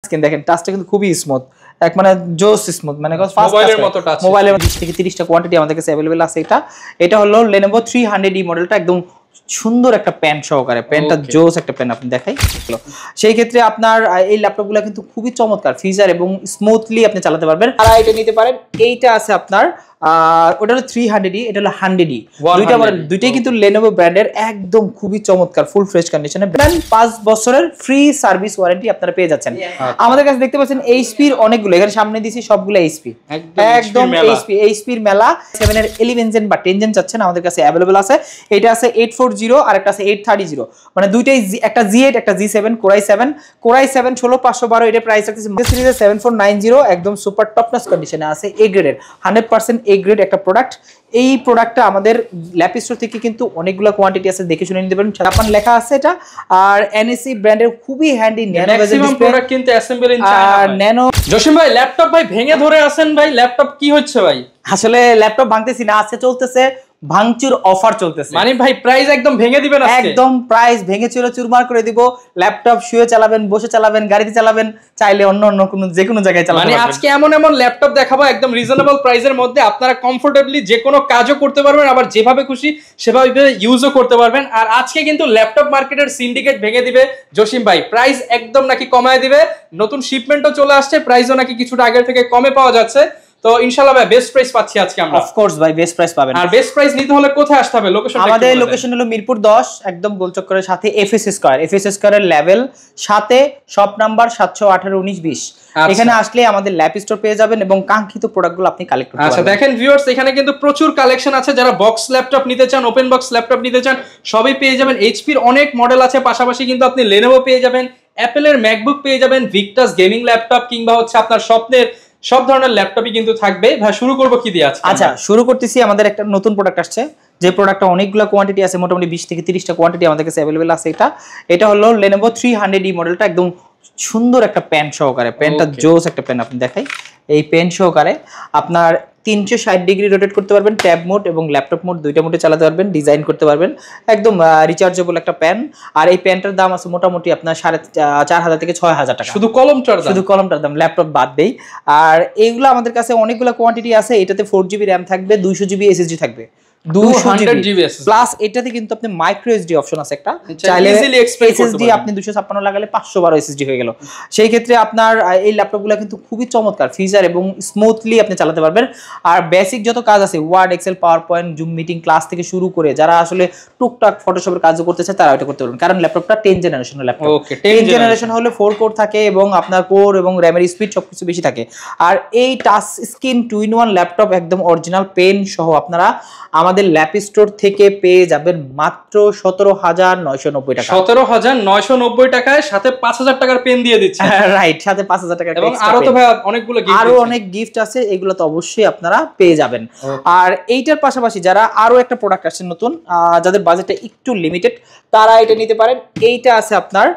Screen দেখেন, টাচটা কিন্তু খুবই স্মুথ, এক মানে জোস স্মুথ, মানে মোবাইলের মতো টাচ। মোবাইলের 20 থেকে 30টা কোয়ান্টিটি আমাদের কাছে अवेलेबल আছে। এটা হলো Lenovo 300E মডেলটা, একদম সুন্দর একটা প্যান সহকারে, প্যানটা জোস একটা প্যান আপনি দেখাই। সেই ক্ষেত্রে আপনার এই ল্যাপটপগুলো কিন্তু খুবই চমৎকার ফিচার এবং স্মুথলি আপনি চালাতে পারবেন। আর এটা নিতে পারেন, এইটা আছে আপনার ওটা হলো 300E, এটা হলো 100E, দুইটা মডেল, দুইটাই কিন্তু Lenovo ব্র্যান্ডের, একদম খুবই চমৎকার ফুল ফ্রেশ কন্ডিশনে। 5 বছরের ফ্রি সার্ভিস ওয়ারেন্টি আপনারা পেয়ে যাচ্ছেন। আমাদের কাছে দেখতে পাচ্ছেন HP এর অনেকগুলো, এখানে সামনে দিছি সবগুলো HP, একদম HP এর মেলা। 7 এর 11 জেন বা 10 জেন চাচ্ছেন, আমাদের কাছে अवेलेबल আছে। এটা আছে 840 আর একটা আছে 830, মানে দুইটাই, একটা G8 একটা G7, Core i7 16512, এটা প্রাইস আছে সিরিজের 7490, একদম সুপার টপ নচ কন্ডিশনে আছে, এ গ্রেডের 100% এ গ্রেড একটা প্রোডাক্ট। এই প্রোডাক্টটা আমাদের ল্যাপ স্টোর থেকে কিন্তু অনেকগুলো কোয়ান্টিটি আছে, দেখে শুনে নিতে পারেন, জাপান লেখা আছে এটা। আর NSE ব্র্যান্ডের খুবই হ্যান্ডি ন্যানো ম্যাক্সিমাম প্রোডাক্ট কিন্তু অ্যাসেম্বল ইন চায়না। আর ন্যানো জসিম ভাই ল্যাপটপ ভাই ভেঙে ধরে আছেন ভাই, ল্যাপটপ কি হচ্ছে ভাই? আসলে ল্যাপটপ ভাঙতেছি না, আজকে চলতেছে ভাঙচুর অফার চলতেছে, মানে ভাই প্রাইস একদম ভেঙে দিবেন আজকে, একদম প্রাইস ভেঙে চুরমার করে দিব। ল্যাপটপ শুয়ে চালাবেন, বসে চালাবেন, গাড়িতে চালাবেন, চাইলে অন্য কোনো যে কোনো জায়গায় চালাবেন। মানে আজকে এমন ল্যাপটপ দেখাবো একদম রিজনেবল প্রাইসের মধ্যে, আপনারা কমফোর্টেবলি যে কোনো কাজও করতে পারবেন, আবার যেভাবে খুশি সেভাবে ইউজও করতে পারবেন। আর আজকে কিন্তু ল্যাপটপ মার্কেটের সিন্ডিকেট ভেঙে দিবে জসিম ভাই, প্রাইস একদম নাকি কমায় দিবে, নতুন শিপমেন্টও চলে আসছে, প্রাইসও নাকি কিছুটা আগের থেকে কমে পাওয়া যাচ্ছে। তো ইনশাআল্লাহ ভাই বেস্ট প্রাইস পাচ্ছি আজকে আমরা। অফ কোর্স ভাই বেস্ট প্রাইস পাবেন। আর বেস্ট প্রাইস নিতে হলে কোথায় আসতে হবে? লোকেশন, আমাদের লোকেশন হলো মিরপুর 10, একদম গোলচক্করের সাথে FS স্কয়ারের লেভেল সাথে শপ নাম্বার 7181920। এখানে আসলে আমাদের ল্যাপ স্টোর পেয়ে যাবেন এবং কাঙ্ক্ষিত প্রোডাক্টগুলো আপনি কালেক্ট করতে পারবেন। আচ্ছা দেখেন ভিউয়ার্স, এখানে কিন্তু প্রচুর কালেকশন আছে, যারা বক্স ল্যাপটপ নিতে চান, ওপেন বক্স ল্যাপটপ নিতে চান, সবই পেয়ে যাবেন। HP এর অনেক মডেল আছে, পাশাপাশি কিন্তু আপনি Lenovo পেয়ে যাবেন, Apple এর ম্যাকবুক পেয়ে যাবেন, ভিক্টাস গেমিং ল্যাপটপ কিংবা হচ্ছে আপনার স্বপ্নের সব ধরনের ল্যাপটপই কিন্তু থাকবে। ভাই শুরু করব কি দিয়ে আজকে? আচ্ছা শুরু করতেছি, আমাদের একটা নতুন প্রোডাক্ট আসছে, যে প্রোডাক্টটা অনেকগুলো কোয়ান্টিটি আছে, মোটামুটি 20 থেকে 30টা কোয়ান্টিটি আমাদের কাছে अवेलेबल আছে। এটা হলো Lenovo 300E মডেলটা, একদম সুন্দর একটা প্যান সহকারে, প্যানটা জোস একটা প্যান আপনি দেখাই। এই পেন সহকারে আপনার 360 ডিগ্রি রোটেট করতে পারবেন, ট্যাব মোড এবং ল্যাপটপ মোড দুইটা মোডে চালাতে পারবেন, ডিজাইন করতে পারবেন, একদম রিচার্জেবল একটা প্যান। আর এই প্যানটার দাম আছে মোটামুটি আপনার 4500 থেকে 6000 টাকা, শুধু কলমটার দাম, ল্যাপটপ বাদ দেই। আর এইগুলো আমাদের কাছে অনেকগুলো কোয়ান্টিটি আছে, এটাতে 4GB র্যাম থাকবে, 200GB SSD থাকবে, 200GB প্লাস এটাতে কিন্তু আপনি মাইক্রো এসডি অপশন আছে একটা, চাইলে এসএসডি আপনি 256 লাগালে 512 এসএসডি হয়ে গেল। সেই ক্ষেত্রে আপনার এই ল্যাপটপগুলো কিন্তু খুবই চমৎকার ফিচার এবং স্মুথলি আপনি চালাতে পারবেন। আর বেসিক যত কাজ আছে, Word, Excel, PowerPoint, Zoom meeting, class থেকে শুরু করে যারা আসলে টুকটাক ফটোশপের কাজও করতে চায় তারা এটা করতে পারবেন, কারণ ল্যাপটপটা 10 জেনারেশনের ল্যাপটপ। 10 জেনারেশন হলে 4 কোর থাকে এবং আপনার কোর এবং র্যামের স্পিড সবকিছু বেশি থাকে। আর এই টাচ স্ক্রিন 2-in-1 ল্যাপটপ একদম অরিজিনাল পেন সহ আপনারা আমাদের ল্যাপ স্টোর থেকে পেয়ে যাবেন মাত্র 17990 টাকা। 17990 টাকায় সাথে 5000 টাকার পেন দিয়ে দিচ্ছে। রাইট, সাথে 5000 টাকার এবং আরো তো ভাই অনেকগুলো গিফট, আরো অনেক গিফট আছে, এগুলো তো অবশ্যই আপনারা পেয়ে যাবেন। আর এইটার পাশাপাশি যারা আরো একটা প্রোডাক্ট আসছে নতুন, যাদের বাজেটটা একটু লিমিটেড, তারা এটা নিতে পারেন। এইটা আছে আপনার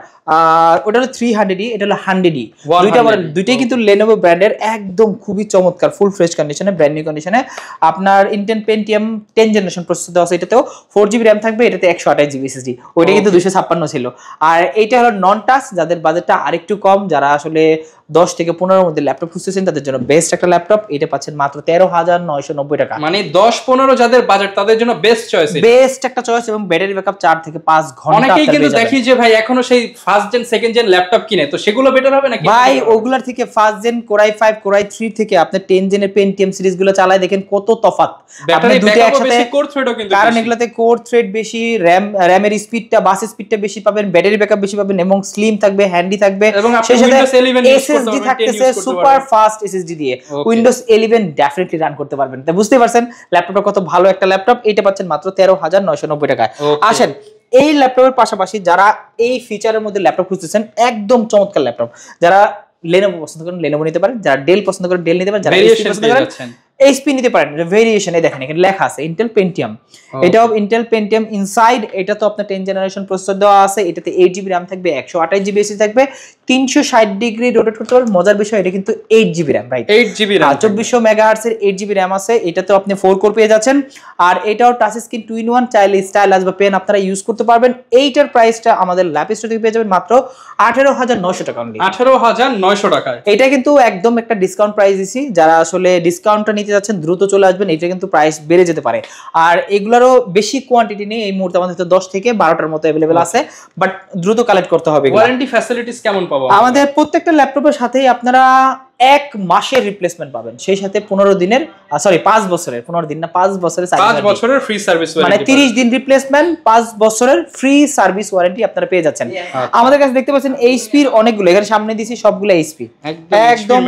ওটা হলো 300E, এটা হলো 100E, দুইটা মডেল, দুইটাই কিন্তু Lenovo ব্র্যান্ডের, একদম খুবই চমৎকার ফুল ফ্রেশ কন্ডিশনে, ব্র্যান্ড নিউ কন্ডিশনে। আপনার Intel Pentium 10 জেনারেশন প্রসেসর দেওয়া আছে, এটাতেও 4GB র্যাম থাকবে, এটাতে 128GB SSD, ওইটা কিন্তু 256 ছিল। আর এইটা হলো নন টাচ, যাদের বাজেটটা আরেকটু কম, যারা আসলে 10 থেকে 15 মধ্যে ল্যাপটপ খুঁজতেছেন তাদের জন্য বেস্ট একটা ল্যাপটপ। এটা পাচ্ছেন মাত্র 13990 টাকা। মানে 10-15 যাদের বাজেট তাদের জন্য বেস্ট চয়েস, বেস্ট একটা চয়েস এবং ব্যাটারি ব্যাকআপ 4 থেকে 5 ঘন্টা। অনেকেই কিন্তু দেখি যে ভাই এখনো সেই first gen second gen laptop কিনে, তো সেগুলো বেটার হবে নাকি? ভাই ওগুলার থেকে first gen Core i5 Core i3 থেকে আপনি 10 জেনের Pentium সিরিজ গুলো চালায় দেখেন কত তফাৎ। আপনি দুটো একসাথে কোর থ্রেডও কিন্তু, কারণ এগুলাতে কোর থ্রেড বেশি, র‍্যামের স্পিডটা, বাস স্পিডটা বেশি পাবেন, ব্যাটারি ব্যাকআপ বেশি পাবেন এবং স্লিম থাকবে, হ্যান্ডি থাকবে, এবং আপনি Windows 11 ইউজ করতে SSD থাকতেছে সুপার ফাস্ট SSD দিয়ে, Windows 11 ডেফিনেটলি রান করতে পারবেন। তাই বুঝতে পারছেন ল্যাপটপটা কত ভালো একটা ল্যাপটপ। এটা পাচ্ছেন মাত্র 13990 টাকায়। আসেন এই ল্যাপটপের পাশাপাশি যারা এই ফিচারের মধ্যে ল্যাপটপ খুঁজতেছেন, একদম চমৎকার ল্যাপটপ, যারা Lenovo পছন্দ করেন Lenovo নিতে পারেন, যারা ডেল পছন্দ করেন ডেল নিতে পারেন, যারা HP পছন্দ করেন এইচপি নিতে পারেন, ভেরিয়েশনে দেখেন এখানে লেখা আছে ইন্টেল পেন্টিয়াম, এটাও ইন্টেল পেন্টিয়াম ইনসাইড, এটা তো আপনার 10 জেনারেশন প্রসেসর দেওয়া আছে, এটাতে 8GB RAM থাকবে, 128GB এসএসডি থাকবে, 360 ডিগ্রি রোটেট করতে পারবেন। মজার বিষয় এটা কিন্তু 8GB RAM, right 8GB RAM, 2400 megahertz এর 8GB RAM আছে, এটাতে আপনি 4 কোর পেয়ে যাচ্ছেন। আর এটাও টাচ স্ক্রিন 2-in-1, চাইলে স্টাইলাস বা পেন আপনারা ইউজ করতে পারবেন। এইটার প্রাইসটা আমাদের ল্যাপ স্টোর থেকে পেয়ে যাবেন মাত্র 18900 টাকা অনলি, 18900 টাকায়। এটা কিন্তু একদম একটা ডিসকাউন্ট প্রাইস দিছি, যারা আসলে ডিসকাউন্টটা নিতে যাচ্ছেন দ্রুত চলে আসবেন, এটা কিন্তু প্রাইস বেড়ে যেতে পারে। আর এগুলোরও বেশি কোয়ান্টিটি নেই এই মুহূর্তে, আমাদের 10 থেকে 12টার মতো अवेलेबल আছে, বাট দ্রুত কালেক্ট করতে হবে। ওয়ারেন্টি ফ্যাসিলিটিস কেমন পাবো? আমাদের প্রত্যেকটা ল্যাপটপের সাথেই আপনারা 1 মাসের রিপ্লেসমেন্ট পাবেন, সেই সাথে 15 দিনের 5 বছরের, 15 দিন না 5 বছরের 5 বছরের ফ্রি সার্ভিস ওয়ারেন্টি, মানে 30 দিন রিপ্লেসমেন্ট, 5 বছরের ফ্রি সার্ভিস ওয়ারেন্টি আপনারা পেয়ে যাচ্ছেন। আমাদের কাছে দেখতে পাচ্ছেন এইচপির অনেকগুলো, এখানে সামনে দিছি সবগুলো এইচপি, একদম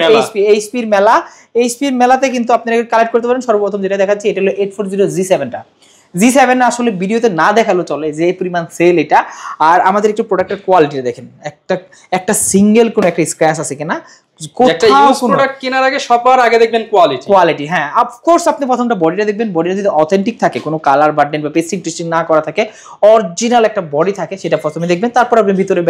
এইচপির মেলা। এইচপির মেলাতে কিন্তু আপনারা কালেক্ট করতে পারেন। সর্বপ্রথম যেটা দেখাচ্ছি এটা হলো 840 টা G7 আসলে ভিডিওতে না দেখালো চলে, যে পরিমাণ সেল এটা। আর আমাদের একটু প্রোডাক্টের কোয়ালিটি দেখেন, একটা সিঙ্গেল কোন একটা স্ক্র্যাচ আছে কিনা, একটা ইউজ প্রোডাক্ট কেনার আগে সবার আগে দেখবেন কোয়ালিটি। হ্যাঁ, অফকোর্স আপনি প্রথমটা বডিটা দেখবেন, বডিটা যদি অথেন্টিক থাকে, কোনো কালার বাটন বা পেস্টিং টেস্টিং না করা থাকে, অরিজিনাল একটা বডি থাকে, সেটা প্রথমে দেখবেন। তারপর আপনি ভিতরে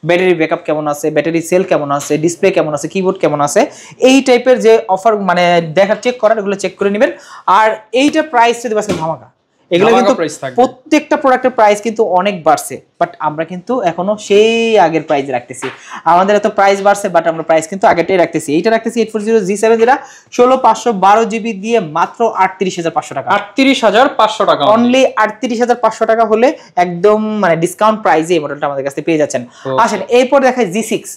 ব্যাটারি ব্যাকআপ কেমন আছে, ব্যাটারি সেল কেমন আছে, ডিসপ্লে কেমন আছে, কিবোর্ড কেমন আছে, এই টাইপের যে অফার মানে দেখা চেক করার, এগুলো চেক করে নেবেন। আর এইটা প্রাইস যদি বাসে ধামাকা, এগুলো কিন্তু প্রত্যেকটা প্রোডাক্টের প্রাইস কিন্তু অনেক বাড়ছে, বাট আমরা কিন্তু এখনো সেই আগের প্রাইস রাখতেছি। আমাদের এত প্রাইস বাড়ছে, বাট আমরা প্রাইস কিন্তু আগেরটাই রাখতেছি। এইটা রাখতেছি 840 G7 যেটা 16512GB দিয়ে মাত্র 38500 টাকা, 38500 টাকা অনলি 38500 টাকা হলে একদম মানে ডিসকাউন্ট প্রাইসে এই মডেলটা আমাদের কাছে পেয়ে যাচ্ছেন। আসেন এরপর দেখায়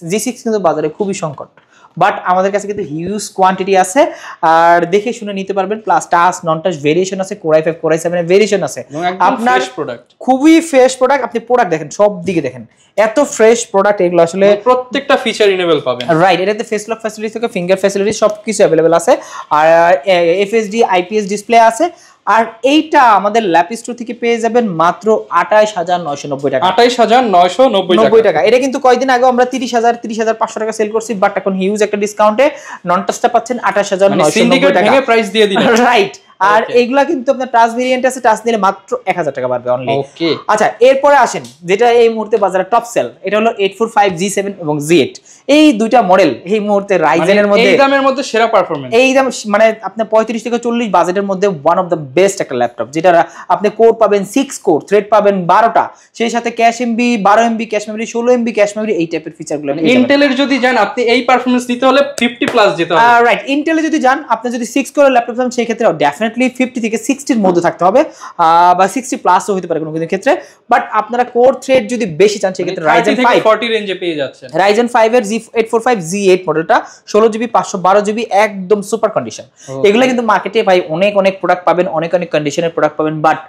G6 কিন্তু বাজারে খুবই সংকট, বাট আমাদের কাছে কিন্তু হিউজ কোয়ান্টিটি আছে, আর দেখে শুনে নিতে পারবেন। প্লাস টাচ নন টাচ ভেরিয়েশন আছে, কোর i5 কোর i7 এর ভেরিয়েশন আছে। আপনার প্রোডাক্ট খুবই ফ্রেশ প্রোডাক্ট, আপনি প্রোডাক্ট দেখেন, সব দিকে দেখেন এত ফ্রেশ প্রোডাক্ট, এগুলো আসলে প্রত্যেকটা ফিচার ইনেবল পাবেন, রাইট। এটাতে ফেস লক ফ্যাসিলিটি থেকে ফিঙ্গার ফ্যাসিলিটি সবকিছু अवेलेबल আছে, আর এফএসডি আইপিএস ডিসপ্লে আছে। আর এইটা আমাদের ল্যাপ স্টোর থেকে পেয়ে যাবেন মাত্র 28990 টাকা, 28990 টাকা। এটা কিন্তু কয়েকদিন আগে আমরা 30500 টাকা সেল করছি, বাট এখন হিউজ একটা ডিসকাউন্টে নন টাচটা পাচ্ছেন 28990 টাকা, ভেঙে প্রাইস দিয়ে দিলেন, রাইট। আর এইগুলা কিন্তু আপনার টাচ ভেরিয়েন্ট আছে, টাচ নিলে মাত্র 1000 টাকা পারবে অনলি। ওকে, আচ্ছা এরপরে আসেন যেটা এই মুহূর্তে বাজারে টপ সেল, এটা হলো 845 G7 এবং Z8, এই দুইটা মডেল এই মুহূর্তে রাইজেনের মধ্যে, এই দামের মধ্যে সেরা পারফরম্যান্স, এই দাম মানে আপনি 35 থেকে 40 বাজেটের মধ্যে ওয়ান অফ দ্য বেস্ট একটা ল্যাপটপ, যেটা আপনি কোর পাবেন 6 কোর, থ্রেড পাবেন 12টা, সেই সাথে cash MB 12 MB cache memory, 16 MB cache memory, এই টাইপের ফিচারগুলো। ইন্টেলের যদি যান আপনি এই পারফরম্যান্স দিতে হলে 50 প্লাস যেতে হবে, রাইট। ইন্টেলে যদি যান আপনি যদি 6 কোরের ল্যাপটপ চান, সেই ক্ষেত্রে ডেফিনেটলি 50 থেকে 60 এর মধ্যে থাকতে হবে, বা 60 প্লাসও হতে পারে কোনো কোনো ক্ষেত্রে। বাট আপনারা কোর থ্রেড যদি বেশি চান, সেই ক্ষেত্রে Ryzen 5 40 রেঞ্জে পেয়ে যাচ্ছেন। Ryzen 5 এর Z845 Z8 মডেলটা 16GB 512GB একদম সুপার কন্ডিশন। এগুলো কিন্তু মার্কেটে ভাই অনেক প্রোডাক্ট পাবেন, অনেক কন্ডিশনের প্রোডাক্ট পাবেন, বাট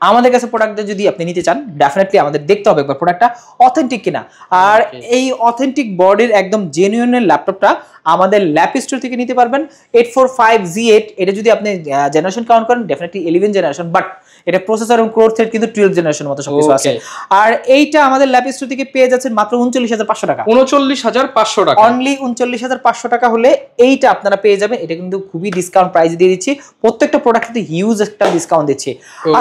আমাদের কাছে প্রোডাক্টটা যদি আপনি নিতে চান, ডেফিনেটলি আমাদের দেখতে হবে একবার প্রোডাক্টটা অথেন্টিক কিনা। আর এই অথেন্টিক বডির একদম জেনুইন ল্যাপটপটা আমাদের ল্যাপ স্টোর থেকে নিতে পারবেন। 845 Z8 এটা যদি আপনি জেনারেশন কাউন্ট করেন, ডেফিনেটলি 11 জেনারেশন, বাট এটা প্রসেসর এবং কোর থ্রেড কিন্তু 12 জেনারেশন মতো সবকিছু আছে। আর এইটা আমাদের ল্যাপ স্টোর থেকে পেয়ে যাচ্ছেন মাত্র 39500 টাকা, 39500 টাকা, অনলি 39500 টাকা হলে এইটা আপনারা পেয়ে যাবেন। এটা কিন্তু খুবই ডিসকাউন্ট প্রাইস দিয়ে দিচ্ছি, প্রত্যেকটা প্রোডাক্টে হিউজ একটা ডিসকাউন্ট দিচ্ছি।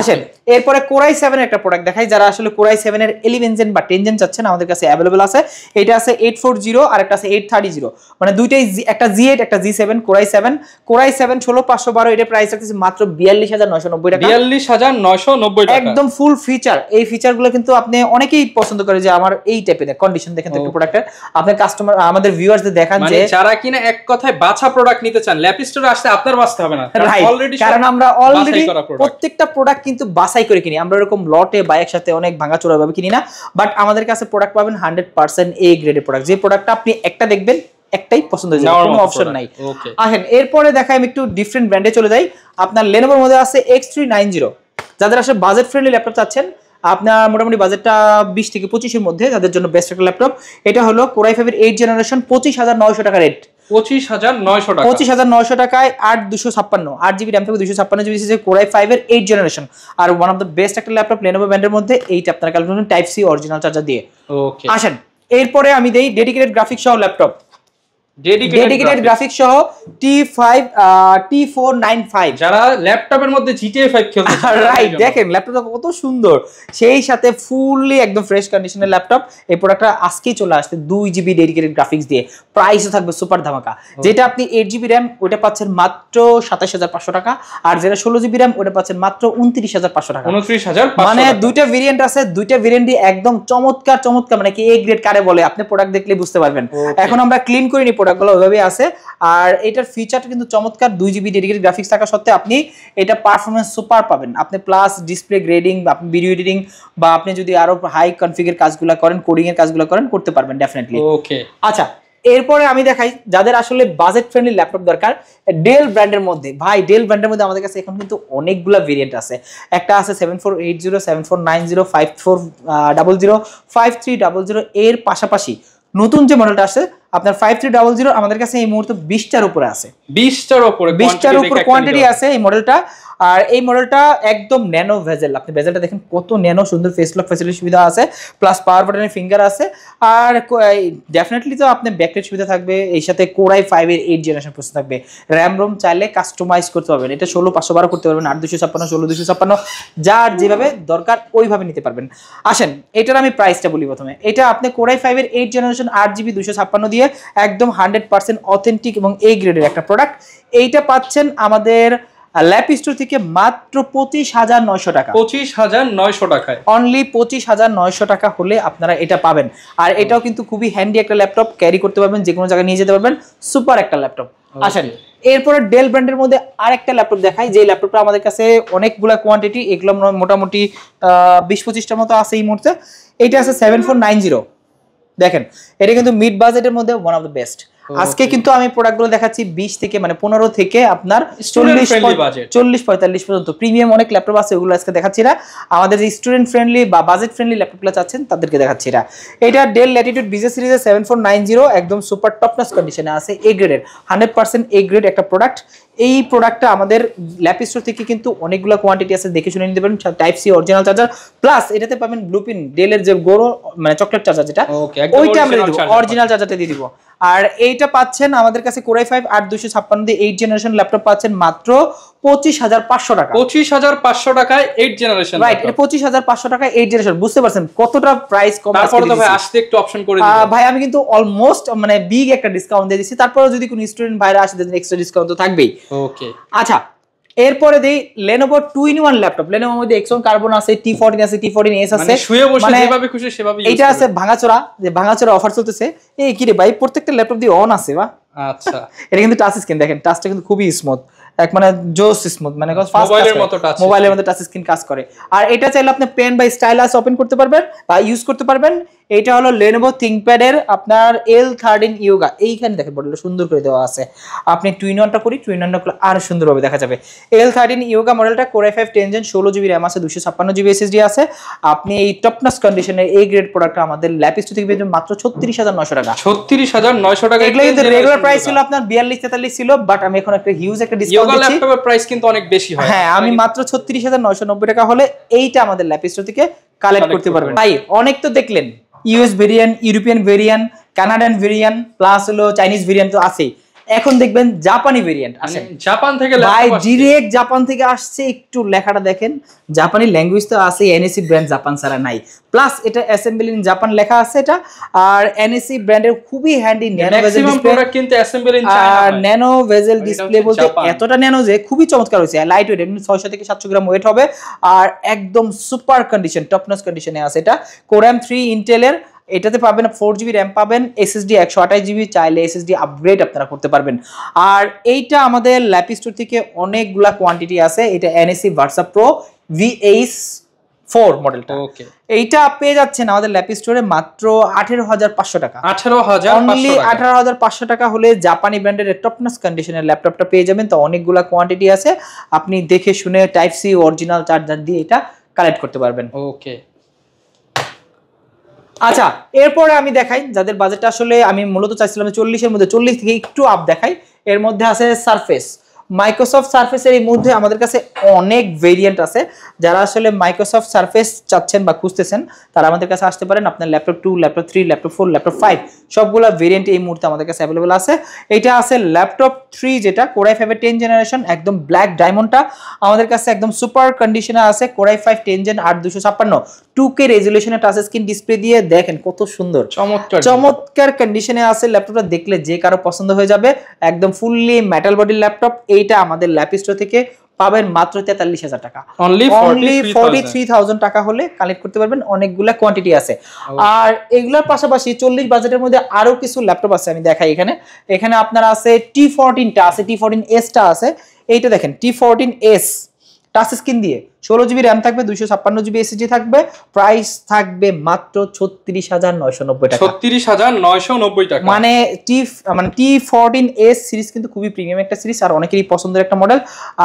আসেন এরপরে কোর i7 এর একটা প্রোডাক্ট দেখাই, যারা আসলে কোর i7 এর 11 জেন বা 10 জেন চাচ্ছেন, আমাদের কাছে अवेलेबल আছে। এটা আছে 840 আর একটা আছে 830, মানে দুইটাই, একটা Z8 একটা G7 কোর i7 16512, এটা প্রাইস আছে মাত্র 42990 টাকা, 42990 টাকা, একদম ফুল ফিচার। এই ফিচারগুলো কিন্তু আপনি অনেকেই পছন্দ করে, যে আমার এই টাইপের কন্ডিশন দেখেন তো একটু প্রোডাক্টের, আপনার কাস্টমার আমাদের ভিউয়ারদের দেখান যে যারা কিনা এক কথায় বাছা প্রোডাক্ট নিতে চান, ল্যাপ স্টোরে আসলে আপনার বাছতে হবে না, অলরেডি, কারণ আমরা অলরেডি প্রত্যেকটা প্রোডাক্ট কিন্তু বাছাই করে কিনি, আমরা এরকম লটে বা একসাথে অনেক ভাঙাচোরা ভাবে কিনি না, বাট আমাদের কাছে প্রোডাক্ট পাবেন 100% এ গ্রেডের প্রোডাক্ট, যে প্রোডাক্টটা আপনি একটা দেখবেন একটাই পছন্দ হয়ে যাবে, কোনো অপশন নাই। আসেন এরপরে দেখাই আমি একটু ডিফারেন্ট ব্র্যান্ডে চলে যাই। আপনার Lenovoর মধ্যে আছে X390, যাদের আসলে বাজেট ফ্রেন্ডলি ল্যাপটপ চাচ্ছেন, আপনার মোটামুটি বাজেটটা 20 থেকে 25 এর মধ্যে, তাদের জন্য বেস্ট একটা ল্যাপটপ। এটা হলো কোর i5 এর 8 জেনারেশন, 25900 টাকা রেট, 25900 টাকা, 25900 টাকায় 8256 8GB RAM থাকবে, 256GB সিরিজের কোর i5 এর 8 জেনারেশন, আর ওয়ান অফ দ্য বেস্ট একটা ল্যাপটপ Lenovo ব্র্যান্ডের মধ্যে। এইটা আপনারা কালেক্ট করবেন টাইপ সি অরিজিনাল চার্জার দিয়ে। ওকে, আসেন এরপরে আমি দেই ডেডিকেটেড গ্রাফিক্স সহ ল্যাপটপ। ডেডিকেটেড গ্রাফিক্স সহ T5 T495 যারা ল্যাপটপের মধ্যে GTA 5 খেলতে চায় রাইট দেখেন ল্যাপটপটা কত সুন্দর সেই সাথে ফুললি একদম ফ্রেশ কন্ডিশনের ল্যাপটপ এই প্রোডাক্টটা আজকেই চলে আসছে 2GB ডেডিকেটেড গ্রাফিক্স দিয়ে প্রাইসও থাকবে সুপার ধামাকা যেটা আপনি 8GB RAM ওটা পাচ্ছেন মাত্র 27500 টাকা আর যেটা 16GB RAM ওটা পাচ্ছেন মাত্র 29500 টাকা 29500 মানে দুইটা ভেরিয়েন্ট আছে দুইটা ভেরিয়েন্টই একদম চমৎকার মানে কি এ গ্রেড কারে বলে আপনি প্রোডাক্ট দেখলে বুঝতে পারবেন এখন আমরা ক্লিন করিনি প্রোডাক্টগুলো ওইভাবে আছে আর এটার ফিচারটা কিন্তু চমৎকার 2GB ডেডিকেটেড গ্রাফিক্স থাকা সত্ত্বেও আপনি এটা পারফরম্যান্স সুপার পাবেন আপনি প্লাস ডিসপ্লে গ্রেডিং বা আপনি ভিডিও এডিটিং বা আপনি যদি আরো হাই কনফিগার কাজগুলো করেন কোডিং এর কাজগুলো করেন করতে পারবেন ডেফিনেটলি ওকে আচ্ছা এরপরে আমি দেখাই যাদের আসলে বাজেট ফ্রেন্ডলি ল্যাপটপ দরকার ডেল ব্র্যান্ডের মধ্যে ভাই ডেল ব্র্যান্ডের মধ্যে আমাদের কাছে এখন কিন্তু অনেকগুলো ভেরিয়েন্ট আছে একটা আছে 7480 7490 5400 5300 এর পাশাপাশি নতুন যে মডেলটা আছে আপনার 5300 আমাদের কাছে এই মুহূর্তে 20টার উপরে আছে 20টার উপরে কোয়ান্টিটি আছে এই মডেলটা আর এই মডেলটা একদম ন্যানো ভেজেল আপনি ভেজেলটা দেখেন কত ন্যানো সুন্দর ফেস লক ফ্যাসিলিটি সুবিধা আছে প্লাস পাওয়ার বাটনের ফিঙ্গার আছে আর ডেফিনেটলি তো আপনি ব্যাকলাইট সুবিধা থাকবে এই সাথে Core i5 এর 8 জেনারেশন প্রসেসর থাকবে র‍্যাম রোম চাইলে কাস্টমাইজ করতে পারবেন এটা 16512 করতে পারবেন 8256 16256 যার যেভাবে দরকার ওইভাবে নিতে পারবেন আসেন এটার আমি প্রাইসটা বলি প্রথমে এটা আপনি Core i5 এর 8 জেনারেশন 8GB 256 দিয়ে একদম 100% অথেন্টিক এবং এ গ্রেডের একটা প্রোডাক্ট এইটা পাচ্ছেন আমাদের ল্যাপ স্টোর থেকে মাত্র 25900 টাকা 25900 টাকায় অনলি 25900 টাকা হলে আপনারা এটা পাবেন আর এটাও কিন্তু খুবই হ্যান্ডি একটা ল্যাপটপ ক্যারি করতে পারবেন যে কোনো জায়গায় নিয়ে যেতে পারবেন সুপার একটা ল্যাপটপ আসেন এরপরে ডেল ব্র্যান্ডের মধ্যে আরেকটা ল্যাপটপ দেখাই যে ল্যাপটপটা আমাদের কাছে অনেকগুলা কোয়ান্টিটি এগুলো মোটামুটি 20-25টার মতো আছে এই মুহূর্তে এটা আছে 7490 দেখেন এটা কিন্তু মিড বাজেটের মধ্যে ওয়ান অফ দ্য বেস্ট আজকে কিন্তু আমি প্রোডাক্টগুলো দেখাচ্ছি 20 থেকে মানে 15 থেকে আপনার 40-45 পর্যন্ত প্রিমিয়াম অনেক ল্যাপটপ আছে ওগুলো আজকে দেখাচ্ছি না আমাদের যে স্টুডেন্ট ফ্রেন্ডলি বা বাজেট ফ্রেন্ডলি ল্যাপটপগুলো চাচ্ছেন তাদেরকে দেখাচ্ছি এটা ডেল ল্যাটিটিউড বিজনেস সিরিজের 7490 একদম সুপার টপ নচ কন্ডিশনে আছে এ গ্রেডের 100% এ গ্রেড একটা প্রোডাক্ট এই প্রোডাক্টটা আমাদের ল্যাপ স্টোর থেকে কিন্তু অনেকগুলো কোয়ান্টিটি আছে দেখে শুনে নিতে পারেন type C original charger plus এটাতে পাবেন ব্লুপিন ডেলের যে গোরো মানে চকলেট চার্জার যেটা ওইটা আমরা দিব অরিজিনাল চার্জারটা দিয়ে দিব আর এইটা পাচ্ছেন আমাদের কাছে Core i5 8256 দিয়ে 8 জেনারেশন ল্যাপটপ পাচ্ছেন মাত্র 25500 টাকা 25500 টাকায় 8 জেনারেশন রাইট এটা 25500 টাকা 8 জেনারেশন বুঝতে পারছেন কতটা প্রাইস কম আছে তারপরে তো ভাই আসতে একটু অপশন করে দিবেন ভাই আমি কিন্তু অলমোস্ট মানে বিগ একটা ডিসকাউন্ট দিয়ে দিছি তারপরে যদি কোনো স্টুডেন্ট ভাইরা আসে দেন এক্সট্রা ডিসকাউন্ট তো থাকবেই ওকে আচ্ছা এরপরে দেই Lenovo 2-in-1 ল্যাপটপ Lenovo মধ্যে Exon Carbon আছে T14 আছে T14s আছে মানে শুয়ে বসে যেভাবে খুশি সেভাবে ইউজ এটা আছে ভাঙাচোরা অফার চলতেছে এই কি রে ভাই প্রত্যেকটা ল্যাপটপ দিয়ে অন আছে বা আচ্ছা এটা কিন্তু টাচ স্ক্রিন দেখেন টাচটা কিন্তু খুবই স্মুথ এক মানে জোস স্মুথ মানে মোবাইলের মতো টাচ স্ক্রিন কাজ করে আর এটা চাইলে আপনি পেন বা স্টাইলাস ওপেন করতে পারবেন বা ইউজ করতে পারবেন এটা হলো Lenovo ThinkPad এর আপনার L13 Yoga এইখানে দেখেন বড় সুন্দর করে দেওয়া আছে আপনি টুইন-অনটা করি টুইন-অনটা করলে আরো সুন্দরভাবে দেখা যাবে L13 Yoga মডেলটা Core i5 10 Gen 16GB RAM আছে 256GB SSD আছে আপনি এই টপ নচ কন্ডিশনের এই গ্রেড প্রোডাক্টটা আমাদের ল্যাপ স্টোর থেকে পেয়ে মাত্র 36900 টাকা 36900 টাকা এগুলা কিন্তু রেগুলার প্রাইস ছিল আপনার 42-43 ছিল বাট আমি এখন একটা হিউজ একটা ডিসকাউন্ট দিচ্ছি ল্যাপটপের প্রাইস কিন্তু অনেক বেশি হয় হ্যাঁ আমি মাত্র 36990 টাকা হলে এইটা আমাদের ল্যাপ স্টোর থেকে কালেক্ট করতে পারবেন ভাই অনেক তো দেখলেন US variant European variant Canadian variant plus হলো চাইনিজ ভেরিয়েন্ট তো আছে এখন দেখবেন জাপানি ভেরিয়েন্ট আছে জাপান থেকে ভাই ডাইরেক্ট জাপান থেকে আসছে একটু লেখাটা দেখেন জাপানি ল্যাঙ্গুয়েজ তো আছে এনএসি ব্র্যান্ড জাপান ছাড়া নাই প্লাস এটা অ্যাসেম্বল ইন জাপান লেখা আছে এটা আর এনএসি ব্র্যান্ডের খুবই হ্যান্ডি ন্যানো ভেজেল ডিসপ্লে কিন্তু অ্যাসেম্বল ইন চায়না আর ন্যানো ভেজেল ডিসপ্লে বলতে এতটা ন্যানো যে খুবই চমৎকার হয়েছে লাইট ওয়েট এমনি 600 থেকে 700 গ্রাম ওয়েট হবে আর একদম সুপার কন্ডিশন টপ নচ কন্ডিশনে আছে এটা Core i3 ইন্টেলের এটাতে পাবেন 4GB RAM পাবেন SSD 128GB চাইলে SSD আপগ্রেড আপনারা করতে পারবেন আর এইটা আমাদের ল্যাপ স্টোর থেকে অনেকগুলা কোয়ান্টিটি আছে এটা NSE Versa Pro VH4 মডেলটা ওকে এইটা পেয়ে যাচ্ছেন আমাদের ল্যাপ স্টোরে মাত্র 18500 টাকা 18500 টাকা হলে জাপানি ব্র্যান্ডের টপ নচ কন্ডিশনের ল্যাপটপটা পেয়ে যাবেন তো অনেকগুলা কোয়ান্টিটি আছে আপনি দেখে শুনে টাইপ সি অরিজিনাল চার্জার দিয়ে এটা কালেক্ট করতে পারবেন ওকে আচ্ছা এরপরে আমি দেখাই যাদের বাজেটটা আসলে আমি মূলত চাইছিলাম 40 এর মধ্যে 40 থেকে একটু আপ দেখাই এর মধ্যে আছে সারফেস মাইক্রোসফট সারফেসের এই মধ্যে আমাদের কাছে অনেক ভেরিয়েন্ট আছে। যারা আসলে মাইক্রোসফট সারফেস চাচ্ছেন বা খুঁজতেছেন তারা আমাদের কাছে আসতে পারেন। আপনার ল্যাপটপ 2, ল্যাপটপ 3, ল্যাপটপ 4, ল্যাপটপ 5 সবগুলা ভেরিয়েন্ট এই মুহূর্তে আমাদের কাছে অ্যাভেলেবল আছে। এটা আছে ল্যাপটপ 3 যেটা Core i5 এর 10 জেনারেশন, একদম ব্ল্যাক ডায়মন্ডটা আমাদের কাছে একদম সুপার কন্ডিশনে আছে। Core i5 10 জেন 8256 2K রেজোলিউশনে টাচ স্ক্রিন ডিসপ্লে দিয়ে দেখেন কত সুন্দর চমৎকার কন্ডিশনে আছে। ল্যাপটপটা দেখলে যে কারো পছন্দ হয়ে যাবে, একদম ফুললি মেটাল বডির ল্যাপটপ। এইটা আমাদের ল্যাপ স্টোর থেকে পাবেন মাত্র 43,000 টাকা, অনলি 43,000 টাকা হলে কালেক্ট করতে পারবেন। অনেকগুলা কোয়ান্টিটি আছে। আর এগুলোর পাশাপাশি 40 বাজেটের মধ্যে আরো কিছু ল্যাপটপ আছে, আমি দেখাই। এখানে আপনার আছে T14 টা আছে, T14S টা আছে। এইটা দেখেন T14S টাচ স্ক্রিন দিয়ে 16GB র্যাম থাকবে, 256GB SSD থাকবে। প্রাইস থাকবে মাত্র 36,990 টাকা। 36,990 টাকা। মানে T14S সিরিজ কিন্তু খুবই প্রিমিয়াম একটা সিরিজ আর অনেকেরই পছন্দের একটা মডেল।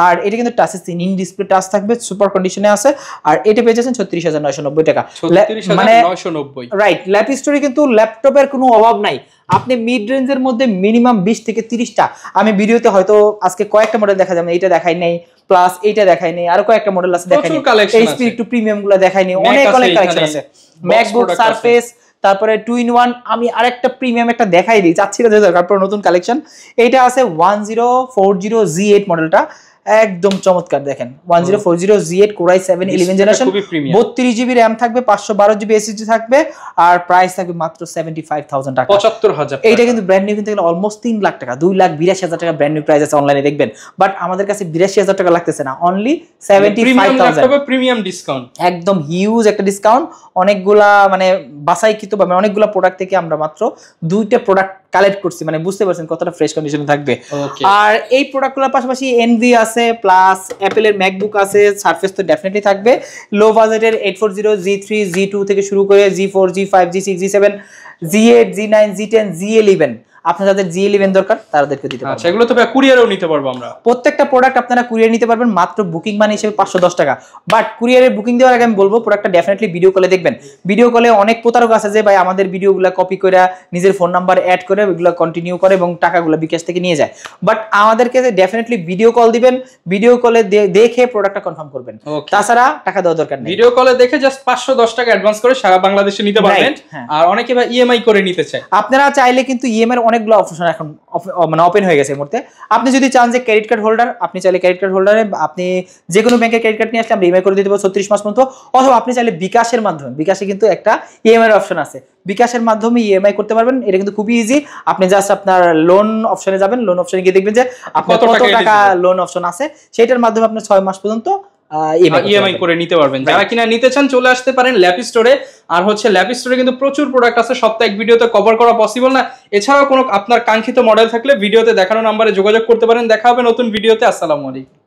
আর এটা কিন্তু touch screen, in display touch থাকবে, সুপার কন্ডিশনে আছে। আর এটা পেয়ে যাচ্ছেন 36,990 টাকা। 36,990 রাইট। ল্যাপ স্টোরে কিন্তু ল্যাপটপের কোনো অভাব নাই। আপনি মিড রেঞ্জের মধ্যে মিনিমাম 20 থেকে 30টা, আমি ভিডিওতে হয়তো আজকে কয়েকটা মডেল দেখা যাবে, এইটা দেখাই নাই, প্লাস এইটা দেখাই নাই, আরো কয়েকটা মডেল আছে দেখাই নাই, এইচপি একটু প্রিমিয়াম গুলো দেখাই নাই, অনেক কালেকশন আছে। ম্যাকবুক সারফেস, তারপরে 2-in-1। আমি আরেকটা প্রিমিয়াম একটা দেখাই দিই, চাচ্ছি না তারপর নতুন কালেকশন। এইটা আছে 1040Z8 মডেলটা, একদম চমৎকার। দেখেন 1040Z8 Core i7 11 generation, 32GB RAM থাকবে, 512GB SSD থাকবে। আর প্রাইস থাকবে মাত্র 75,000 টাকা, 75,000। এইটা কিন্তু ব্র্যান্ড নিউ কিনতে গেলে অলমোস্ট 3 লাখ টাকা, 2,82,000 টাকা ব্র্যান্ড নিউ প্রাইস আছে, অনলাইনে দেখবেন। বাট আমাদের কাছে 82,000 টাকা লাগতেছে না, অনলি 75,000 প্রিমিয়াম ডিসকাউন্ট, একদম হিউজ একটা ডিসকাউন্ট। অনেকগুলা মানে বাছাইকৃত বা অনেকগুলা প্রোডাক্ট থেকে আমরা মাত্র 2টা প্রোডাক্ট কালেক্ট করছি, মানে বুঝতে পারছেন কতটা ফ্রেশ কন্ডিশনে থাকবে। আর এই প্রোডাক্টগুলোর পাশাপাশি এনভি আছে, প্লাস অ্যাপেলের ম্যাকবুক আছে, সারফেস তো ডেফিনেটলি থাকবে। লো বাজেটের 840, Z3, Z2 থেকে শুরু করে G4, G5, G6, G7, G8, G9, G10, G11 আপনার যাদের G11 দরকার তাদেরকে দিতে পারবেন। আচ্ছা, এগুলো তো কুরিয়ারেও নিতে পারবো আমরা। প্রত্যেকটা প্রোডাক্ট আপনারা কুরিয়ার নিতে পারবেন মাত্র বুকিং মানি হিসেবে 510 টাকা। বাট কুরিয়ারে বুকিং দেওয়ার আগে আমি বলবো প্রোডাক্টটা ডেফিনেটলি ভিডিও কলে দেখবেন। ভিডিও কলে অনেক প্রতারক আছে যে ভাই আমাদের ভিডিওগুলো কপি করে নিজের ফোন নাম্বার অ্যাড করে ওইগুলো কন্টিনিউ করে এবং টাকাগুলো বিকাশ থেকে নিয়ে যায়। বাট আমাদেরকে ডেফিনেটলি ভিডিও কল দিবেন, ভিডিও কলে দেখে প্রোডাক্টটা কনফার্ম করবেন, তাছাড়া টাকা দেওয়া দরকার নেই। ভিডিও কলে দেখে জাস্ট 510 টাকা অ্যাডভান্স করে সারা বাংলাদেশে নিতে পারবেন। আর অনেকে ভাই ইএমআই করে নিতে চায়, আপনারা চাইলে কিন্তু ইএমআই এর অনেকগুলো অপশন এখন মানে ওপেন হয়ে গেছে এই মুহূর্তে। আপনি যদি চান যে ক্রেডিট কার্ড হোল্ডার, আপনি চাইলে ক্রেডিট কার্ড হোল্ডারে আপনি যে কোনো ব্যাংকের ক্রেডিট কার্ড নিয়ে আসলে আমরা ইএমআই করে দিতে পারবো 36 মাস পর্যন্ত। অথবা আপনি চাইলে বিকাশের মাধ্যমে, বিকাশে কিন্তু একটা ইএমআই এর অপশন আছে, বিকাশের মাধ্যমে ইএমআই করতে পারবেন। এটা কিন্তু খুবই ইজি। আপনি জাস্ট আপনার লোন অপশনে যাবেন, লোন অপশনে গিয়ে দেখবেন যে আপনার কত টাকা লোন অপশন আছে, সেটার মাধ্যমে আপনি 6 মাস পর্যন্ত ইএমআই করে নিতে পারবেন। যারা কিনা নিতে চান চলে আসতে পারেন ল্যাপ স্টোরে। আর ল্যাপ স্টোরে কিন্তু প্রচুর প্রোডাক্ট আছে, সবটা এক ভিডিওতে কভার করা পসিবল না। এছাড়াও কোনো আপনার কাঙ্ক্ষিত মডেল থাকলে ভিডিওতে দেখানো নাম্বারে যোগাযোগ করতে পারেন। দেখা হবে নতুন ভিডিওতে। আসসালামু আলাইকুম।